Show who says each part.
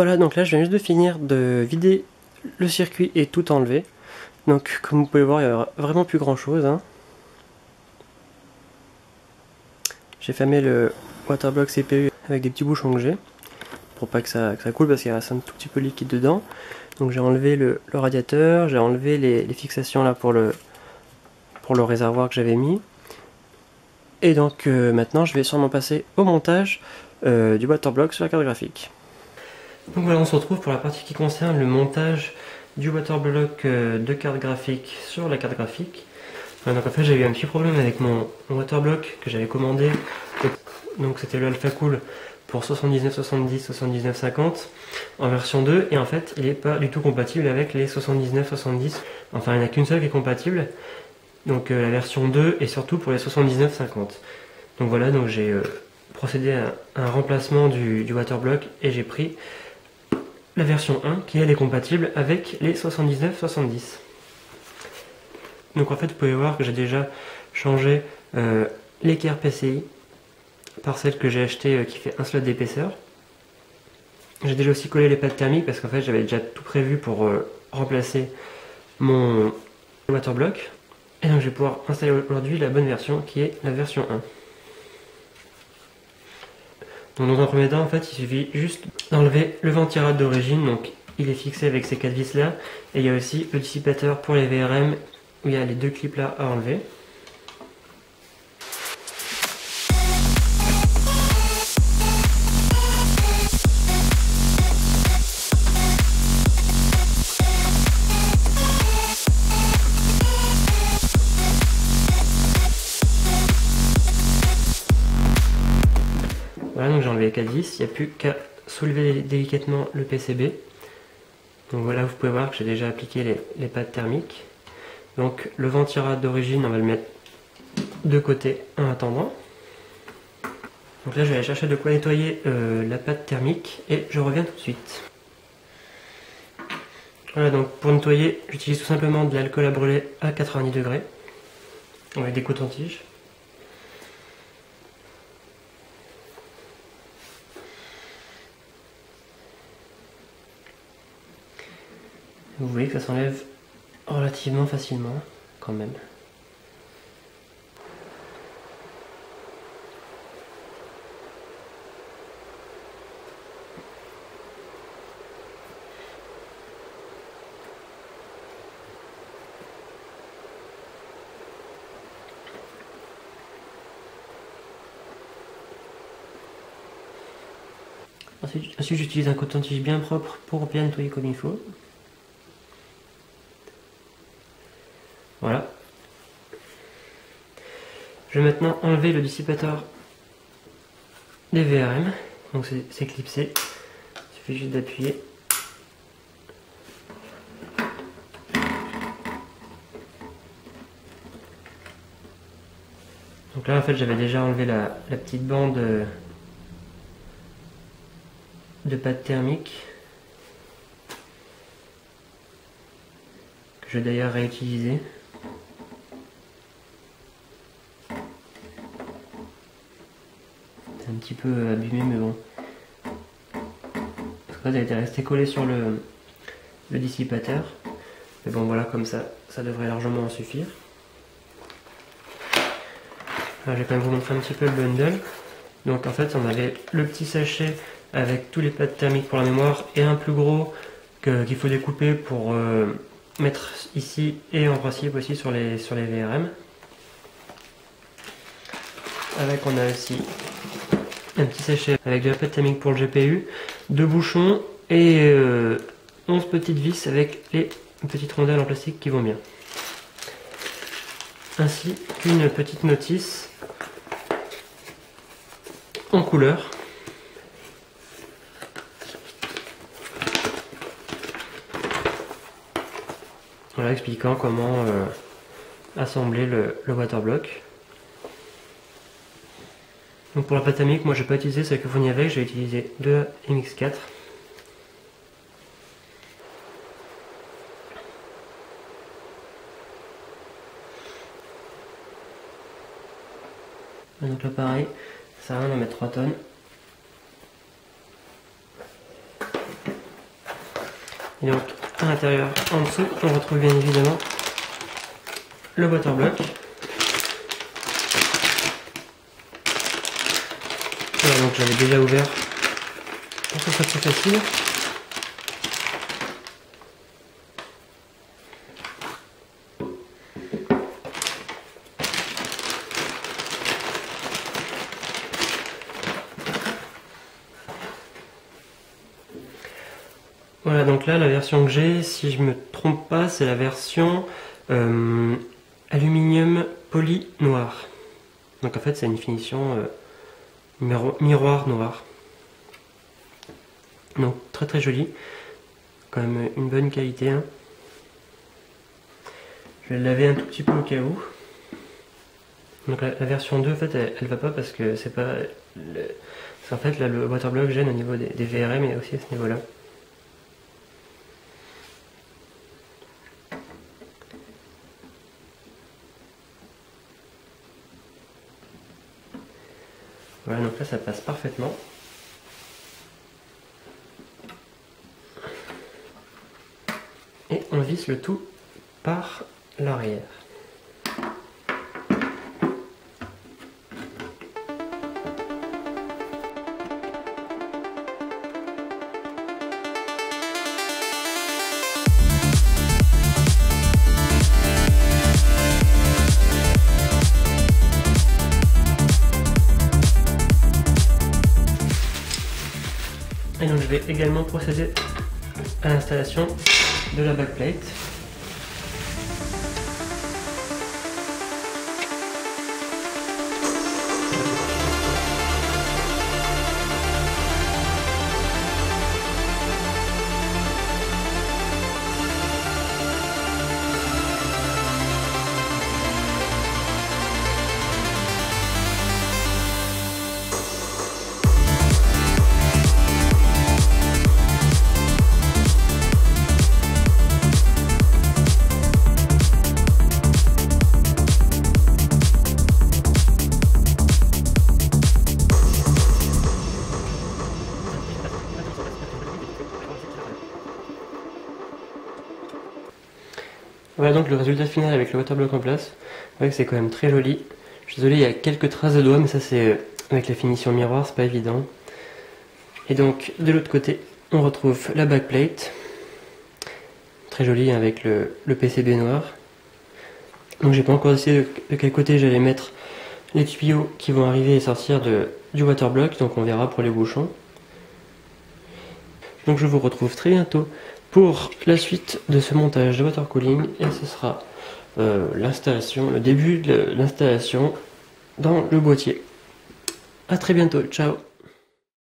Speaker 1: Voilà, donc là je viens juste de finir de vider le circuit et tout enlever. Donc comme vous pouvez voir, il n'y a vraiment plus grand chose, hein. J'ai fermé le waterblock CPU avec des petits bouchons que j'ai, pour pas que ça coule parce qu'il reste un tout petit peu liquide dedans. Donc j'ai enlevé le radiateur, j'ai enlevé les fixations là pour le réservoir que j'avais mis. Et donc maintenant je vais sûrement passer au montage du waterblock sur la carte graphique. Donc voilà, on se retrouve pour la partie qui concerne le montage du waterblock de carte graphique sur la carte graphique. Donc en fait j'ai eu un petit problème avec mon waterblock que j'avais commandé. Donc c'était le AlphaCool pour 7970, 7950 en version 2, et en fait il n'est pas du tout compatible avec les 7970. Enfin il n'y en a qu'une seule qui est compatible. Donc la version 2 et surtout pour les 7950. Donc voilà, donc j'ai procédé à un remplacement du waterblock et j'ai pris la version 1 qui elle est compatible avec les 7970. Donc en fait vous pouvez voir que j'ai déjà changé l'équerre PCI par celle que j'ai achetée qui fait un slot d'épaisseur. J'ai déjà aussi collé les pattes thermiques parce qu'en fait j'avais déjà tout prévu pour remplacer mon waterblock. Et donc je vais pouvoir installer aujourd'hui la bonne version qui est la version 1. Donc dans un premier temps en fait il suffit juste d'enlever le ventirad d'origine, donc il est fixé avec ces 4 vis là, et il y a aussi le dissipateur pour les VRM où il y a les 2 clips là à enlever. Voilà, donc j'ai enlevé les 4 vis, il n'y a plus qu'à soulever délicatement le PCB. Donc voilà, vous pouvez voir que j'ai déjà appliqué les pattes thermiques. Donc le ventirad d'origine, on va le mettre de côté en attendant. Donc là je vais aller chercher de quoi nettoyer la pâte thermique et je reviens tout de suite. Voilà, donc pour nettoyer, j'utilise tout simplement de l'alcool à brûler à 90 degrés avec des cotons-tiges. Vous voyez que ça s'enlève relativement facilement quand même. Ensuite j'utilise un coton-tige bien propre pour bien nettoyer comme il faut. Voilà. Je vais maintenant enlever le dissipateur des VRM. Donc c'est clipsé. Il suffit juste d'appuyer. Donc là en fait j'avais déjà enlevé la petite bande de pâte thermique que je vais d'ailleurs réutiliser. C'est un petit peu abîmé mais bon. Parce que elle était restée collée sur le dissipateur. Mais bon voilà, comme ça devrait largement en suffire. Alors, je vais quand même vous montrer un petit peu le bundle. Donc en fait on avait le petit sachet avec tous les pattes thermiques pour la mémoire et un plus gros qu'il faut découper pour mettre ici et en principe aussi sur les VRM. Avec on a aussi un petit sachet avec de la pâte thermique pour le GPU, 2 bouchons et 11 petites vis avec les petites rondelles en plastique qui vont bien. Ainsi qu'une petite notice en couleur. Voilà, expliquant comment assembler le waterblock. Donc pour la pâte thermique, moi je n'ai pas utilisé celle que vous n'y avez, j'ai utilisé de la MX4. Donc là pareil, ça sert à rien d'en mettre 3 tonnes. Et donc à l'intérieur, en dessous, on retrouve bien évidemment le waterblock. Voilà, donc j'avais déjà ouvert pour que ce soit plus facile. Voilà, donc là la version que j'ai, si je me trompe pas, c'est la version aluminium poli noir. Donc en fait c'est une finition miroir noir. Donc très très joli, quand même une bonne qualité. Hein. Je vais le laver un tout petit peu au cas où. Donc la version 2 en fait elle va pas parce que c'est pas... En fait là le waterblock gêne au niveau des VRM et aussi à ce niveau là. Voilà, donc là ça passe parfaitement. Et on visse le tout par l'arrière. Et donc je vais également procéder à l'installation de la backplate. Voilà donc le résultat final avec le waterblock en place. Vous voyez que c'est quand même très joli. Je suis désolé, il y a quelques traces de doigts, mais ça c'est avec la finition miroir, c'est pas évident. Et donc de l'autre côté, on retrouve la backplate. Très jolie avec le PCB noir. Donc j'ai pas encore décidé de quel côté j'allais mettre les tuyaux qui vont arriver et sortir du waterblock, donc on verra pour les bouchons. Donc je vous retrouve très bientôt pour la suite de ce montage de water cooling et ce sera l'installation, le début de l'installation dans le boîtier. A très bientôt, ciao.